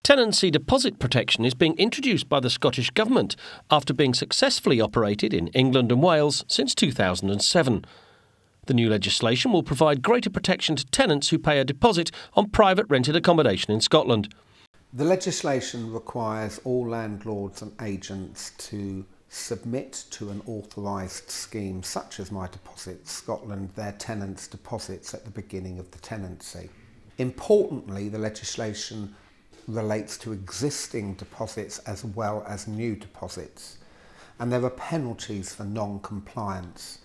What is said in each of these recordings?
Tenancy deposit protection is being introduced by the Scottish Government after being successfully operated in England and Wales since 2007. The new legislation will provide greater protection to tenants who pay a deposit on private rented accommodation in Scotland. The legislation requires all landlords and agents to submit to an authorised scheme such as My Deposit Scotland their tenants' deposits at the beginning of the tenancy. Importantly, the legislation relates to existing deposits as well as new deposits, and there are penalties for non-compliance.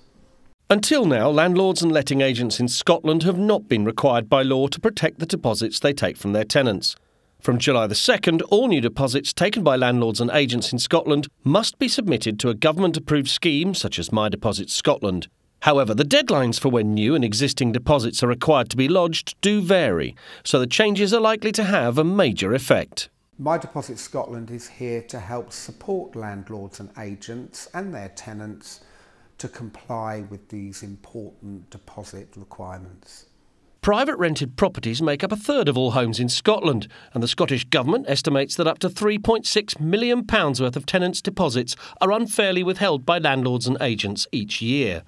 Until now, landlords and letting agents in Scotland have not been required by law to protect the deposits they take from their tenants. From July the 2nd, all new deposits taken by landlords and agents in Scotland must be submitted to a government-approved scheme such as My Deposit Scotland. However, the deadlines for when new and existing deposits are required to be lodged do vary, so the changes are likely to have a major effect. My Deposit Scotland is here to help support landlords and agents and their tenants to comply with these important deposit requirements. Private rented properties make up a third of all homes in Scotland, and the Scottish Government estimates that up to £3.6 million worth of tenants' deposits are unfairly withheld by landlords and agents each year.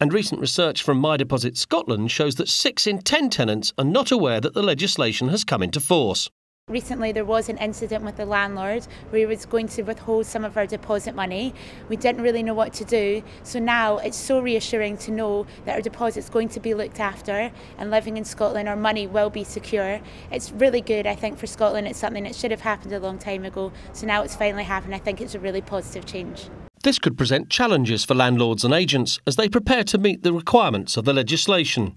And recent research from My Deposit Scotland shows that 6 in 10 tenants are not aware that the legislation has come into force. Recently there was an incident with the landlord where he was going to withhold some of our deposit money. We didn't really know what to do, so now it's so reassuring to know that our deposit's going to be looked after, and living in Scotland our money will be secure. It's really good, I think, for Scotland. It's something that should have happened a long time ago, so now it's finally happened. I think it's a really positive change. This could present challenges for landlords and agents as they prepare to meet the requirements of the legislation.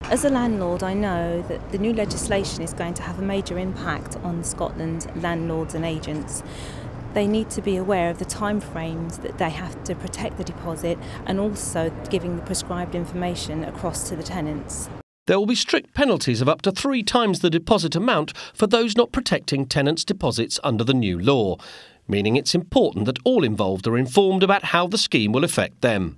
As a landlord, I know that the new legislation is going to have a major impact on Scotland's landlords and agents. They need to be aware of the timeframes that they have to protect the deposit, and also giving the prescribed information across to the tenants. There will be strict penalties of up to 3 times the deposit amount for those not protecting tenants' deposits under the new law, meaning it's important that all involved are informed about how the scheme will affect them.